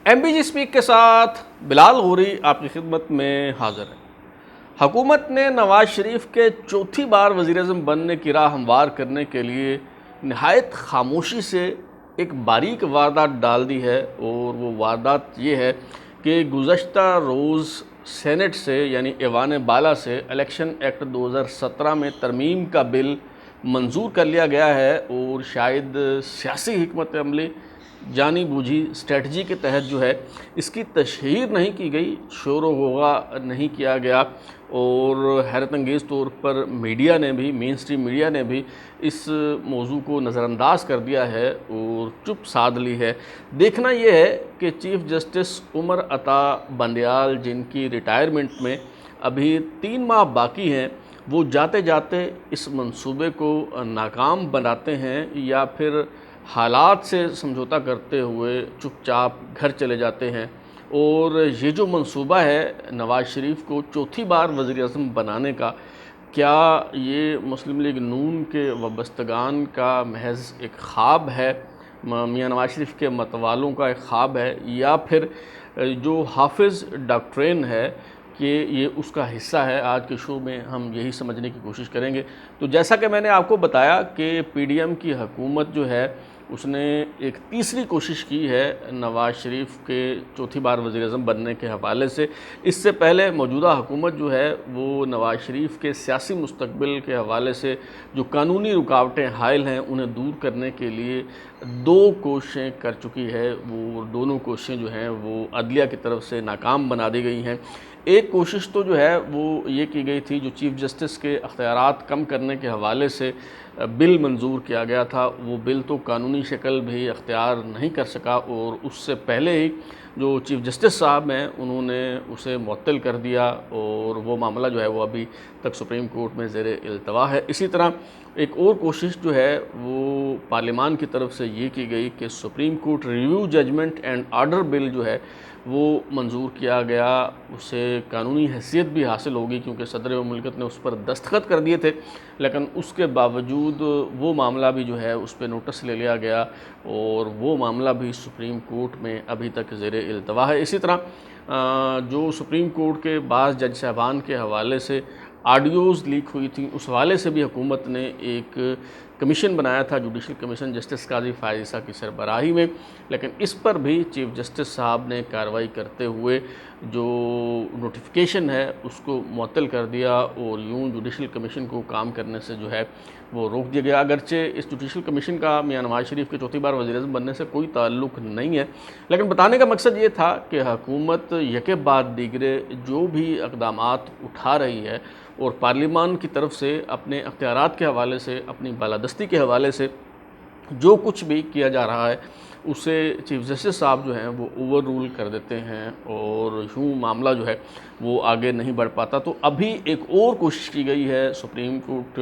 M B G speak کے ساتھ بلال غوری آپ کی خدمت میں حاضر ہے۔ حکومت نے نواز شریف کے چوتھی بار وزیر اعظم بننے کی راہ ہموار کرنے کے لیے نہایت خاموشی سے ایک باریک واردات ڈال دی ہے، اور وہ واردات یہ ہے کہ گزشتہ روز سینٹ سے یعنی ایوان بالا سے الیکشن ایکٹ 2017 میں ترمیم کا بل منظور کر لیا گیا ہے، اور شاید سیاسی حکمت عملی جانی بوجھی اسٹریٹجی کے تحت جو ہے اس کی تشہیر نہیں کی گئی، شور و غوغا نہیں کیا گیا، اور حیرت انگیز طور پر میڈیا نے بھی، مین اسٹریم میڈیا نے بھی اس موضوع کو نظر انداز کر دیا ہے اور چپ سادھ لی ہے۔ دیکھنا یہ ہے کہ چیف جسٹس عمر عطا بندیال، جن کی ریٹائرمنٹ میں ابھی 3 ماہ باقی ہیں، وہ جاتے جاتے اس منصوبے کو ناکام بناتے ہیں یا پھر حالات سے سمجھوتا کرتے ہوئے چپ چاپ گھر چلے جاتے ہیں۔ اور یہ جو منصوبہ ہے نواز شریف کو چوتھی بار وزیر اعظم بنانے کا، کیا یہ مسلم لیگ نون کے وابستگان کا محض ایک خواب ہے، میاں نواز شریف کے متوالوں کا ایک خواب ہے، یا پھر جو حافظ ڈاکٹرین ہے کہ یہ اس کا حصہ ہے؟ آج کے شو میں ہم یہی سمجھنے کی کوشش کریں گے۔ تو جیسا کہ میں نے آپ کو بتایا کہ پی ڈی ایم کی حکومت جو ہے اس نے ایک تیسری کوشش کی ہے نواز شریف کے چوتھی بار وزیر اعظم بننے کے حوالے سے۔ اس سے پہلے موجودہ حکومت جو ہے وہ نواز شریف کے سیاسی مستقبل کے حوالے سے جو قانونی رکاوٹیں حائل ہیں انہیں دور کرنے کے لیے 2 کوششیں کر چکی ہے۔ وہ دونوں کوششیں جو ہیں وہ عدلیہ کی طرف سے ناکام بنا دی گئی ہیں۔ ایک کوشش تو جو ہے وہ یہ کی گئی تھی، جو چیف جسٹس کے اختیارات کم کرنے کے حوالے سے بل منظور کیا گیا تھا، وہ بل تو قانونی شکل بھی اختیار نہیں کر سکا، اور اس سے پہلے ہی جو چیف جسٹس صاحب ہیں انہوں نے اسے معطل کر دیا، اور وہ معاملہ جو ہے وہ ابھی تک سپریم کورٹ میں زیر التوا ہے۔ اسی طرح ایک اور کوشش جو ہے وہ پارلیمان کی طرف سے یہ کی گئی کہ supreme court review judgment and order bill جو ہے وہ منظور کیا گیا، اسے قانونی حیثیت بھی حاصل ہوگی کیونکہ صدر مملکت نے اس پر دستخط کر دیے تھے، لیکن اس کے باوجود وہ معاملہ بھی جو ہے اس پہ نوٹس لے لیا گیا، اور وہ معاملہ بھی سپریم کورٹ میں ابھی تک زیر التوا ہے۔ اسی طرح جو سپریم کورٹ کے بعض جج صاحبان کے حوالے سے آڈیوز لیک ہوئی تھیں، اس حوالے سے بھی حکومت نے ایک کمیشن بنایا تھا، جوڈیشل کمیشن جسٹس قاضی فائز عیسیٰ کی سربراہی میں، لیکن اس پر بھی چیف جسٹس صاحب نے کارروائی کرتے ہوئے جو نوٹیفیکیشن ہے اس کو معطل کر دیا، اور یوں جوڈیشل کمیشن کو کام کرنے سے جو ہے وہ روک دیا گیا۔ اگرچہ اس جوڈیشل کمیشن کا میاں نواز شریف کے چوتھی بار وزیر اعظم بننے سے کوئی تعلق نہیں ہے، لیکن بتانے کا مقصد یہ تھا کہ حکومت یکے بعد دیگرے جو بھی اقدامات اٹھا رہی ہے، اور پارلیمان کی طرف سے اپنے اختیارات کے حوالے سے، اپنی بالادستی کے حوالے سے جو کچھ بھی کیا جا رہا ہے اسے چیف جسٹس صاحب جو ہیں وہ اوور رول کر دیتے ہیں، اور یوں معاملہ جو ہے وہ آگے نہیں بڑھ پاتا۔ تو ابھی ایک اور کوشش کی گئی ہے سپریم کورٹ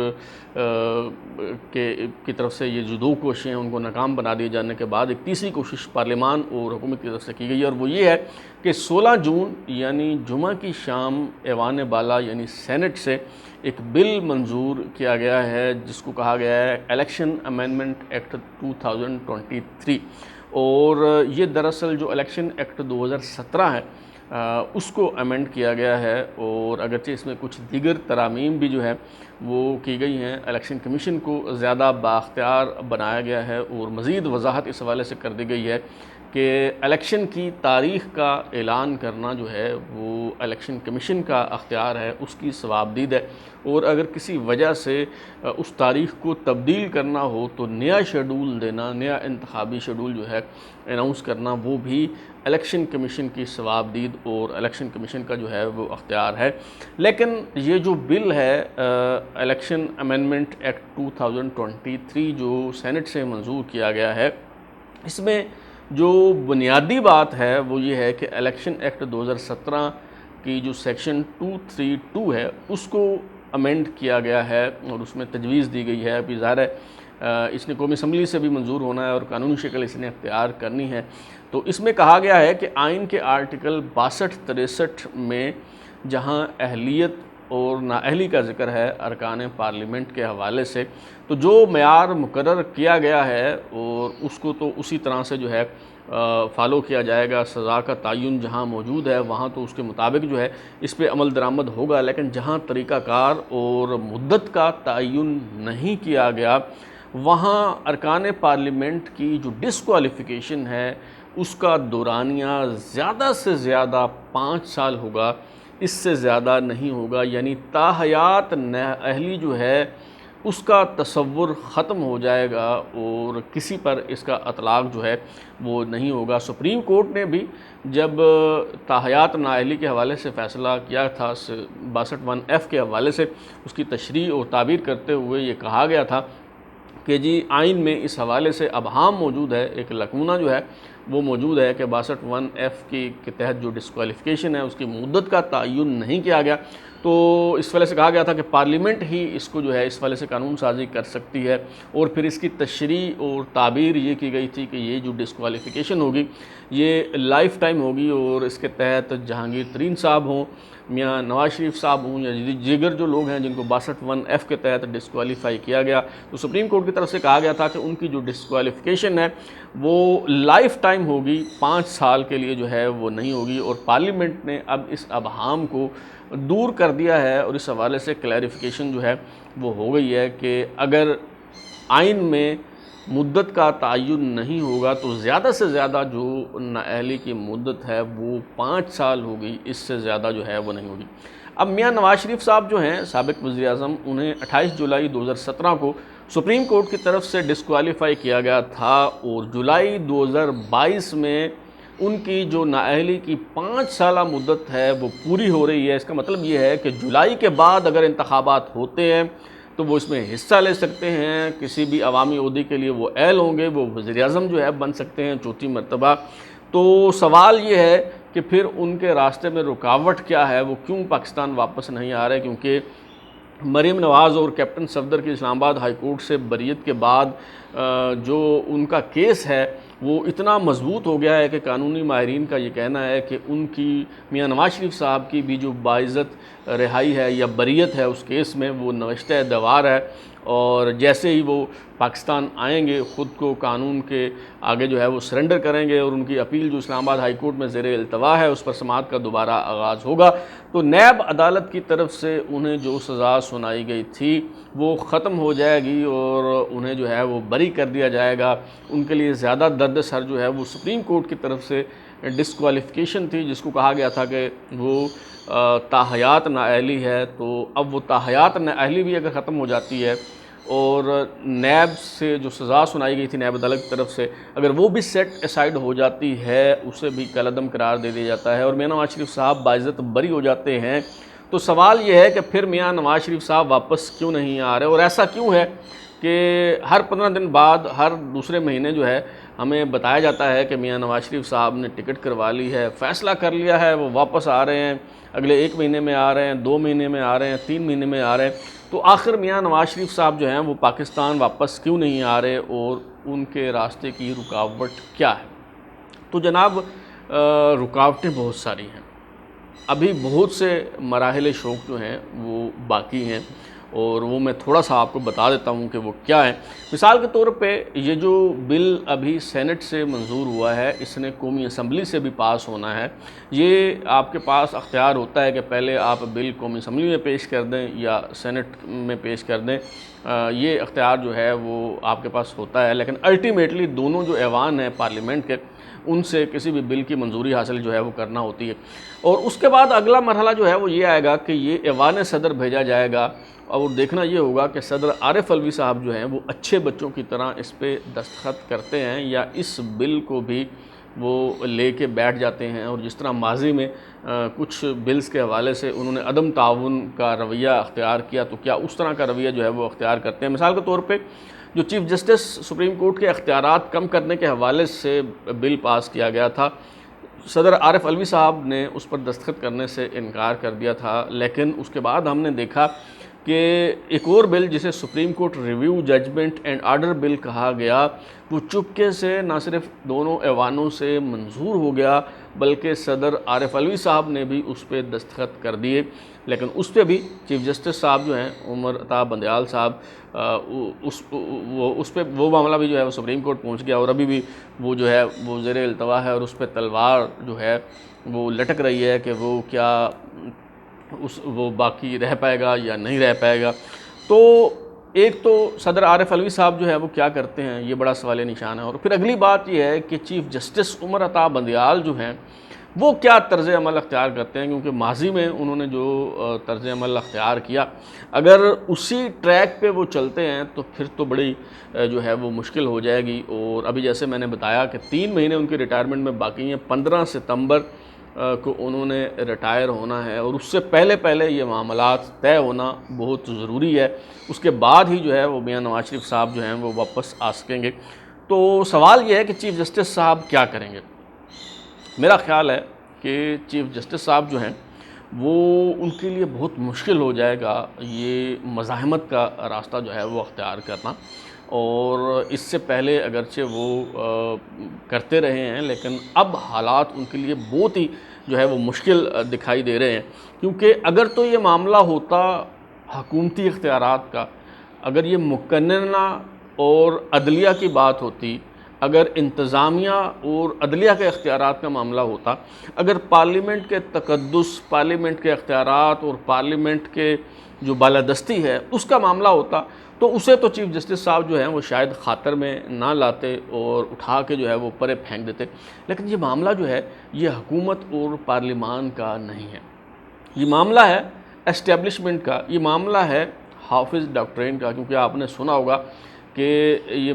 کی طرف سے، یہ جو 2 کوششیں ہیں ان کو ناکام بنا دیے جانے کے بعد ایک تیسری کوشش پارلیمان اور حکومت کی طرف سے کی گئی ہے، اور وہ یہ ہے کہ 16 جون یعنی جمعہ کی شام ایوان بالا یعنی سینٹ سے ایک بل منظور کیا گیا ہے جس کو کہا گیا ہے الیکشن امینڈمنٹ ایکٹ 2023، اور یہ دراصل جو الیکشن ایکٹ 2017 ہے اس کو امینڈ کیا گیا ہے، اور اگرچہ اس میں کچھ دیگر ترامیم بھی جو ہے وہ کی گئی ہیں۔ الیکشن کمیشن کو زیادہ بااختیار بنایا گیا ہے، اور مزید وضاحت اس حوالے سے کر دی گئی ہے کہ الیکشن کی تاریخ کا اعلان کرنا جو ہے وہ الیکشن کمیشن کا اختیار ہے، اس کی صوابدید ہے، اور اگر کسی وجہ سے اس تاریخ کو تبدیل کرنا ہو تو نیا شیڈول دینا، نیا انتخابی شیڈول جو ہے اناؤنس کرنا، وہ بھی الیکشن کمیشن کی صوابدید اور الیکشن کمیشن کا جو ہے وہ اختیار ہے۔ لیکن یہ جو بل ہے الیکشن امینڈمنٹ ایکٹ 2023 جو سینٹ سے منظور کیا گیا ہے، اس میں جو بنیادی بات ہے وہ یہ ہے کہ الیکشن ایکٹ 2017 کی جو سیکشن 232 ہے اس کو امینڈ کیا گیا ہے، اور اس میں تجویز دی گئی ہے۔ ابھی ظاہر ہے اس نے قومی اسمبلی سے بھی منظور ہونا ہے اور قانونی شکل اس نے اختیار کرنی ہے۔ تو اس میں کہا گیا ہے کہ آئین کے آرٹیکل 62-63 میں جہاں اہلیت اور نااہلی کا ذکر ہے ارکان پارلیمنٹ کے حوالے سے، تو جو معیار مقرر کیا گیا ہے اور اس کو تو اسی طرح سے جو ہے فالو کیا جائے گا۔ سزا کا تعین جہاں موجود ہے وہاں تو اس کے مطابق جو ہے اس پہ عمل درآمد ہوگا، لیکن جہاں طریقہ کار اور مدت کا تعین نہیں کیا گیا وہاں ارکان پارلیمنٹ کی جو ڈسکوالیفیکیشن ہے اس کا دورانیہ زیادہ سے زیادہ 5 سال ہوگا، اس سے زیادہ نہیں ہوگا، یعنی تاحیات نااہلی جو ہے اس کا تصور ختم ہو جائے گا اور کسی پر اس کا اطلاق جو ہے وہ نہیں ہوگا۔ سپریم کورٹ نے بھی جب تاحیات نااہلی کے حوالے سے فیصلہ کیا تھا 62(1)(f) کے حوالے سے، اس کی تشریح اور تعبیر کرتے ہوئے یہ کہا گیا تھا کہ جی آئین میں اس حوالے سے ابہام موجود ہے، ایک لکونہ جو ہے وہ موجود ہے کہ 62(1)(f) کے تحت جو ڈسکوالیفیکیشن ہے اس کی مدت کا تعین نہیں کیا گیا، تو اس وجہ سے کہا گیا تھا کہ پارلیمنٹ ہی اس کو جو ہے اس والے سے قانون سازی کر سکتی ہے، اور پھر اس کی تشریح اور تعبیر یہ کی گئی تھی کہ یہ جو ڈسکوالیفیکیشن ہوگی یہ لائف ٹائم ہوگی، اور اس کے تحت جہانگیر ترین صاحب ہوں، میاں نواز شریف صاحب ہوں یا دیگر جو لوگ ہیں جن کو 62(1)(f) کے تحت ڈسکوالیفائی کیا گیا، تو سپریم کورٹ کی طرف سے کہا گیا تھا کہ ان کی جو ڈسکوالیفیکیشن ہے وہ لائف ٹائم ہوگی، 5 سال کے لیے جو ہے وہ نہیں ہوگی، اور پارلیمنٹ نے اب اس ابہام کو دور کر دیا ہے اور اس حوالے سے کلیریفیکیشن جو ہے وہ ہو گئی ہے کہ اگر آئین میں مدت کا تعین نہیں ہوگا تو زیادہ سے زیادہ جو نااہلی کی مدت ہے وہ 5 سال ہوگی، اس سے زیادہ جو ہے وہ نہیں ہوگی۔ اب میاں نواز شریف صاحب جو ہیں سابق وزیر اعظم، انہیں 28 جولائی 2017 کو سپریم کورٹ کی طرف سے ڈسکوالیفائی کیا گیا تھا، اور جولائی 2022 میں ان کی جو نااہلی کی 5 سالہ مدت ہے وہ پوری ہو رہی ہے۔ اس کا مطلب یہ ہے کہ جولائی کے بعد اگر انتخابات ہوتے ہیں تو وہ اس میں حصہ لے سکتے ہیں، کسی بھی عوامی عہدے کے لیے وہ اہل ہوں گے، وہ وزیر اعظم جو ہے بن سکتے ہیں 4تھی مرتبہ۔ تو سوال یہ ہے کہ پھر ان کے راستے میں رکاوٹ کیا ہے، وہ کیوں پاکستان واپس نہیں آ رہے؟ کیونکہ مریم نواز اور کیپٹن صفدر کی اسلام آباد ہائی کورٹ سے بریت کے بعد جو ان کا کیس ہے وہ اتنا مضبوط ہو گیا ہے کہ قانونی ماہرین کا یہ کہنا ہے کہ ان کی میاں نواز شریف صاحب کی بھی جو باعزت رہائی ہے یا بریت ہے اس کیس میں وہ نوشتہ دوار ہے، اور جیسے ہی وہ پاکستان آئیں گے خود کو قانون کے آگے جو ہے وہ سرنڈر کریں گے، اور ان کی اپیل جو اسلام آباد ہائی کورٹ میں زیر التوا ہے اس پر سماعت کا دوبارہ آغاز ہوگا، تو نیب عدالت کی طرف سے انہیں جو سزا سنائی گئی تھی وہ ختم ہو جائے گی اور انہیں جو ہے وہ بری کر دیا جائے گا۔ ان کے لیے زیادہ درد سر جو ہے وہ سپریم کورٹ کی طرف سے ڈسکوالیفیکیشن تھی، جس کو کہا گیا تھا کہ وہ تاحیات نااہلی ہے، تو اب وہ تاحیات نااہلی بھی اگر ختم ہو جاتی ہے اور نیب سے جو سزا سنائی گئی تھی نیب عدالت کی طرف سے اگر وہ بھی سیٹ اسائیڈ ہو جاتی ہے، اسے بھی کالعدم قرار دے دیا جاتا ہے اور میاں نواز شریف صاحب باعزت بری ہو جاتے ہیں، تو سوال یہ ہے کہ پھر میاں نواز شریف صاحب واپس کیوں نہیں آ رہے؟ اور ایسا کیوں ہے کہ ہر 15 دن بعد ہر دوسرے مہینے جو ہے ہمیں بتایا جاتا ہے کہ میاں نواز شریف صاحب نے ٹکٹ کروا لی ہے، فیصلہ کر لیا ہے، وہ واپس آ رہے ہیں، اگلے 1 مہینے میں آ رہے ہیں، 2 مہینے میں آ رہے ہیں، 3 مہینے میں آ رہے ہیں، تو آخر میاں نواز شریف صاحب جو ہیں وہ پاکستان واپس کیوں نہیں آ رہے اور ان کے راستے کی رکاوٹ کیا ہے؟ تو جناب رکاوٹیں بہت ساری ہیں، ابھی بہت سے مراحل شوق جو ہیں وہ باقی ہیں، اور وہ میں تھوڑا سا آپ کو بتا دیتا ہوں کہ وہ کیا ہے۔ مثال کے طور پہ یہ جو بل ابھی سینٹ سے منظور ہوا ہے اس نے قومی اسمبلی سے بھی پاس ہونا ہے۔ یہ آپ کے پاس اختیار ہوتا ہے کہ پہلے آپ بل قومی اسمبلی میں پیش کر دیں یا سینٹ میں پیش کر دیں، یہ اختیار جو ہے وہ آپ کے پاس ہوتا ہے، لیکن الٹیمیٹلی دونوں جو ایوان ہیں پارلیمنٹ کے ان سے کسی بھی بل کی منظوری حاصل جو ہے وہ کرنا ہوتی ہے، اور اس کے بعد اگلا مرحلہ جو ہے وہ یہ آئے گا کہ یہ ایوان صدر بھیجا جائے گا، اور دیکھنا یہ ہوگا کہ صدر عارف علوی صاحب جو ہیں وہ اچھے بچوں کی طرح اس پہ دستخط کرتے ہیں یا اس بل کو بھی وہ لے کے بیٹھ جاتے ہیں، اور جس طرح ماضی میں کچھ بلز کے حوالے سے انہوں نے عدم تعاون کا رویہ اختیار کیا، تو کیا اس طرح کا رویہ جو ہے وہ اختیار کرتے ہیں؟ مثال کے طور پہ جو چیف جسٹس سپریم کورٹ کے اختیارات کم کرنے کے حوالے سے بل پاس کیا گیا تھا، صدر عارف علوی صاحب نے اس پر دستخط کرنے سے انکار کر دیا تھا، لیکن اس کے بعد ہم نے دیکھا کہ ایک اور بل جسے supreme court review judgment and order bill کہا گیا، وہ چپکے سے نہ صرف دونوں ایوانوں سے منظور ہو گیا بلکہ صدر عارف علوی صاحب نے بھی اس پہ دستخط کر دیے، لیکن اس پہ بھی چیف جسٹس صاحب جو ہیں عمر عطا بندیال صاحب اس پہ وہ معاملہ بھی جو ہے وہ سپریم کورٹ پہنچ گیا، اور ابھی بھی وہ جو ہے وہ زیر التوا ہے، اور اس پہ تلوار جو ہے وہ لٹک رہی ہے کہ وہ کیا وہ باقی رہ پائے گا یا نہیں رہ پائے گا۔ تو ایک تو صدر عارف علوی صاحب جو ہے وہ کیا کرتے ہیں، یہ بڑا سوال نشان ہے، اور پھر اگلی بات یہ ہے کہ چیف جسٹس عمر عطا بندیال جو ہیں وہ کیا طرز عمل اختیار کرتے ہیں، کیونکہ ماضی میں انہوں نے جو طرز عمل اختیار کیا، اگر اسی ٹریک پہ وہ چلتے ہیں تو پھر تو بڑی جو ہے وہ مشکل ہو جائے گی۔ اور ابھی جیسے میں نے بتایا کہ 3 مہینے ان کے ریٹائرمنٹ میں باقی ہیں، 15 ستمبر کو انہوں نے ریٹائر ہونا ہے، اور اس سے پہلے یہ معاملات طے ہونا بہت ضروری ہے، اس کے بعد ہی جو ہے وہ میاں نواز شریف صاحب جو ہیں وہ واپس آ سکیں گے۔ تو سوال یہ ہے کہ چیف جسٹس صاحب کیا کریں گے۔ میرا خیال ہے کہ چیف جسٹس صاحب جو ہیں وہ ان کے لیے بہت مشکل ہو جائے گا یہ مزاحمت کا راستہ جو ہے وہ اختیار کرنا، اور اس سے پہلے اگرچہ وہ کرتے رہے ہیں لیکن اب حالات ان کے لیے بہت ہی جو ہے وہ مشکل دکھائی دے رہے ہیں، کیونکہ اگر تو یہ معاملہ ہوتا حکومتی اختیارات کا، اگر یہ مقننہ اور عدلیہ کی بات ہوتی، اگر انتظامیہ اور عدلیہ کے اختیارات کا معاملہ ہوتا، اگر پارلیمنٹ کے تقدس، پارلیمنٹ کے اختیارات اور پارلیمنٹ کے جو بالادستی ہے اس کا معاملہ ہوتا، تو اسے تو چیف جسٹس صاحب جو ہیں وہ شاید خاطر میں نہ لاتے اور اٹھا کے جو ہے وہ پرے پھینک دیتے، لیکن یہ معاملہ جو ہے یہ حکومت اور پارلیمان کا نہیں ہے، یہ معاملہ ہے اسٹیبلشمنٹ کا، یہ معاملہ ہے حافظ ڈاکٹرین کا، کیونکہ آپ نے سنا ہوگا کہ یہ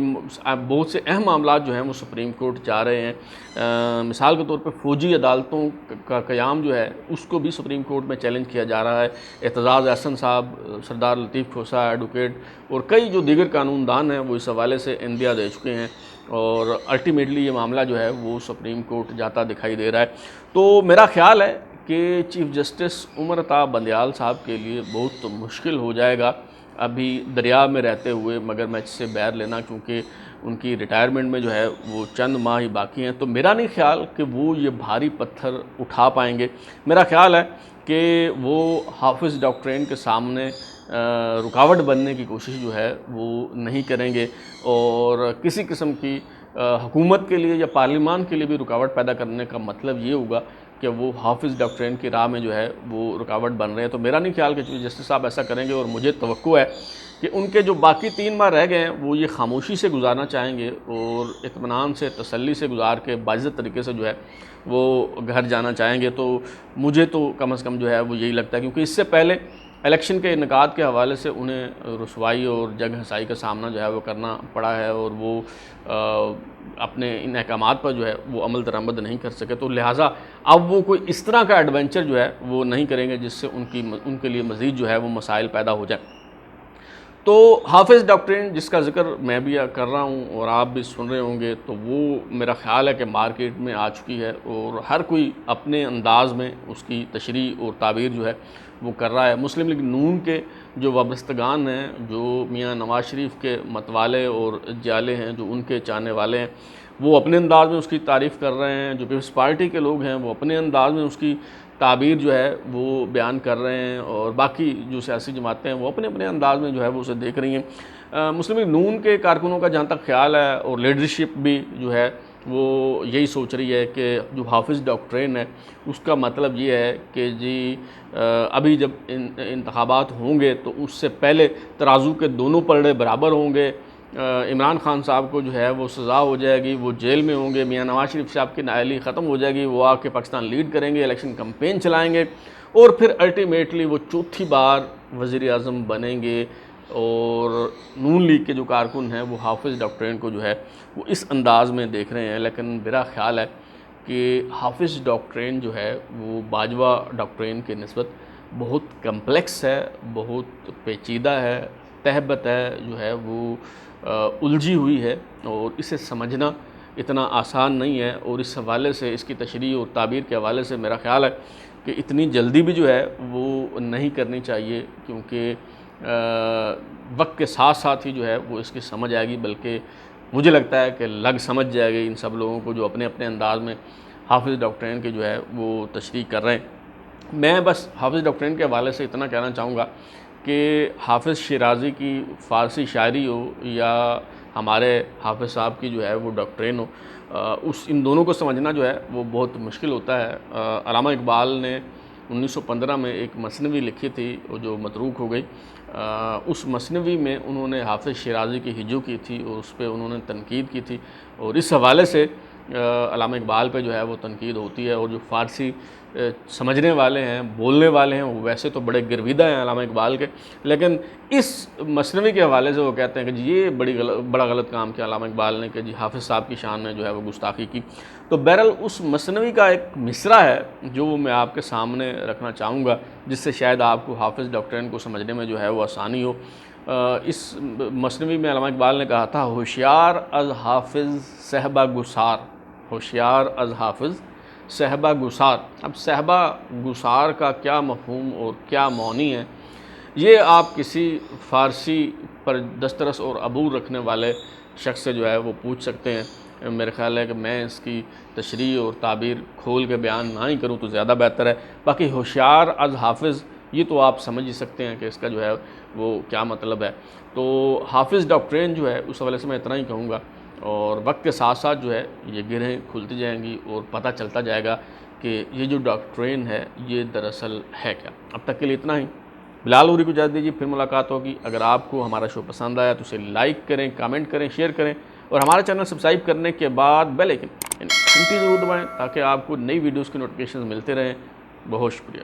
بہت سے اہم معاملات جو ہیں وہ سپریم کورٹ جا رہے ہیں، مثال کے طور پہ فوجی عدالتوں کا قیام جو ہے اس کو بھی سپریم کورٹ میں چیلنج کیا جا رہا ہے، اعتزاز احسن صاحب، سردار لطیف کھوسہ ایڈوکیٹ اور کئی جو دیگر قانون دان ہیں وہ اس حوالے سے عندیہ دے چکے ہیں، اور الٹیمیٹلی یہ معاملہ جو ہے وہ سپریم کورٹ جاتا دکھائی دے رہا ہے۔ تو میرا خیال ہے کہ چیف جسٹس عمر عطا بندیال صاحب کے لیے بہت مشکل ہو جائے گا ابھی دریا میں رہتے ہوئے مگر میچ سے بیر لینا، کیونکہ ان کی ریٹائرمنٹ میں جو ہے وہ چند ماہ ہی باقی ہیں، تو میرا نہیں خیال کہ وہ یہ بھاری پتھر اٹھا پائیں گے۔ میرا خیال ہے کہ وہ حافظ ڈاکٹرین کے سامنے رکاوٹ بننے کی کوشش جو ہے وہ نہیں کریں گے، اور کسی قسم کی حکومت کے لیے یا پارلیمان کے لیے بھی رکاوٹ پیدا کرنے کا مطلب یہ ہوگا کہ وہ حافظ ڈاکٹرین کی راہ میں جو ہے وہ رکاوٹ بن رہے ہیں۔ تو میرا نہیں خیال کہ چیف جسٹس صاحب ایسا کریں گے، اور مجھے توقع ہے کہ ان کے جو باقی 3 ماہ رہ گئے ہیں وہ یہ خاموشی سے گزارنا چاہیں گے، اور اطمینان سے، تسلی سے گزار کے باعزت طریقے سے جو ہے وہ گھر جانا چاہیں گے۔ تو مجھے تو کم از کم جو ہے وہ یہی لگتا ہے، کیونکہ اس سے پہلے الیکشن کے انعقاد کے حوالے سے انہیں رسوائی اور جگ ہنسائی کا سامنا جو ہے وہ کرنا پڑا ہے، اور وہ اپنے ان احکامات پر جو ہے وہ عمل درآمد نہیں کر سکے، تو لہٰذا اب وہ کوئی اس طرح کا ایڈونچر جو ہے وہ نہیں کریں گے جس سے ان کے لیے مزید جو ہے وہ مسائل پیدا ہو جائیں۔ تو حافظ ڈاکٹرین جس کا ذکر میں بھی کر رہا ہوں اور آپ بھی سن رہے ہوں گے، تو وہ میرا خیال ہے کہ مارکیٹ میں آ چکی ہے، اور ہر کوئی اپنے انداز میں اس کی تشریح اور تعبیر جو ہے وہ کر رہا ہے۔ مسلم لیگ نون کے جو وابستگان ہیں، جو میاں نواز شریف کے متوالے اور جالے ہیں، جو ان کے چاہنے والے ہیں، وہ اپنے انداز میں اس کی تعریف کر رہے ہیں، جو پیپلز پارٹی کے لوگ ہیں وہ اپنے انداز میں اس کی تعبیر جو ہے وہ بیان کر رہے ہیں، اور باقی جو سیاسی جماعتیں ہیں وہ اپنے اپنے انداز میں جو ہے وہ اسے دیکھ رہی ہیں۔ مسلم لیگ نون کے کارکنوں کا جہاں تک خیال ہے، اور لیڈرشپ بھی جو ہے وہ یہی سوچ رہی ہے کہ جو حافظ ڈاکٹرین ہے اس کا مطلب یہ ہے کہ جی ابھی جب انتخابات ہوں گے تو اس سے پہلے ترازو کے دونوں پلڑے برابر ہوں گے، عمران خان صاحب کو جو ہے وہ سزا ہو جائے گی، وہ جیل میں ہوں گے، میاں نواز شریف صاحب کی نااہلی ختم ہو جائے گی، وہ آ کے پاکستان لیڈ کریں گے، الیکشن کمپین چلائیں گے، اور پھر الٹیمیٹلی وہ چوتھی بار وزیر اعظم بنیں گے۔ اور نون لیگ کے جو کارکن ہیں وہ حافظ ڈاکٹرین کو جو ہے وہ اس انداز میں دیکھ رہے ہیں، لیکن میرا خیال ہے کہ حافظ ڈاکٹرین جو ہے وہ باجوہ ڈاکٹرین کے نسبت بہت کمپلیکس ہے، بہت پیچیدہ ہے، تہبت ہے، جو ہے وہ الجھی ہوئی ہے، اور اسے سمجھنا اتنا آسان نہیں ہے، اور اس حوالے سے اس کی تشریح اور تعبیر کے حوالے سے میرا خیال ہے کہ اتنی جلدی بھی جو ہے وہ نہیں کرنی چاہیے، کیونکہ وقت کے ساتھ ساتھ ہی جو ہے وہ اس کی سمجھ آئے گی، بلکہ مجھے لگتا ہے کہ لگ سمجھ جائے گی ان سب لوگوں کو جو اپنے اپنے انداز میں حافظ ڈاکٹرین کے جو ہے وہ تشریح کر رہے ہیں۔ میں بس حافظ ڈاکٹرین کے حوالے سے اتنا کہنا چاہوں گا کہ حافظ شیرازی کی فارسی شاعری ہو یا ہمارے حافظ صاحب کی جو ہے وہ ڈاکٹرین ہو، ان دونوں کو سمجھنا جو ہے وہ بہت مشکل ہوتا ہے۔ علامہ اقبال نے 1915 میں ایک مثنوی لکھی تھی وہ جو متروک ہو گئی۔ اس مثنوی میں انہوں نے حافظ شیرازی کی ہجو کی تھی اور اس پہ انہوں نے تنقید کی تھی، اور اس حوالے سے علامہ اقبال پہ جو ہے وہ تنقید ہوتی ہے، اور جو فارسی سمجھنے والے ہیں، بولنے والے ہیں، وہ ویسے تو بڑے گرویدہ ہیں علامہ اقبال کے، لیکن اس مثنوی کے حوالے سے وہ کہتے ہیں کہ جی یہ بڑا غلط کام کیا علامہ اقبال نے کہ جی حافظ صاحب کی شان نے جو ہے وہ گستاخی کی۔ تو بہرحال اس مثنوی کا ایک مصرع ہے جو میں آپ کے سامنے رکھنا چاہوں گا، جس سے شاید آپ کو حافظ ڈاکٹرین کو سمجھنے میں جو ہے وہ آسانی ہو۔ اس مثنوی میں علامہ اقبال نے کہا تھا، ہوشیار از حافظ صحبہ گسار، ہوشیار از حافظ صحبہ گسار۔ اب صحبہ گسار کا کیا مفہوم اور کیا معنی ہے، یہ آپ کسی فارسی پر دسترس اور عبور رکھنے والے شخص سے جو ہے وہ پوچھ سکتے ہیں۔ میرے خیال ہے کہ میں اس کی تشریح اور تعبیر کھول کے بیان نہ ہی کروں تو زیادہ بہتر ہے۔ باقی ہوشیار از حافظ یہ تو آپ سمجھ ہی سکتے ہیں کہ اس کا جو ہے وہ کیا مطلب ہے۔ تو حافظ ڈاکٹرین جو ہے اس حوالے سے میں اتنا ہی کہوں گا، اور وقت کے ساتھ ساتھ جو ہے یہ گرہیں کھلتی جائیں گی اور پتہ چلتا جائے گا کہ یہ جو ڈاکٹرین ہے یہ دراصل ہے کیا۔ اب تک کے لیے اتنا ہی۔ بلال غوری کو اجازت دیجیے، پھر ملاقات ہوگی۔ اگر آپ کو ہمارا شو پسند آیا تو اسے لائک کریں، کامنٹ کریں، شیئر کریں، اور ہمارا چینل سبسکرائب کرنے کے بعد بیل آئکن گھنٹی ضرور دبائیں تاکہ آپ کو نئی ویڈیوز کی نوٹیفیکیشنز ملتے رہیں۔ بہت شکریہ۔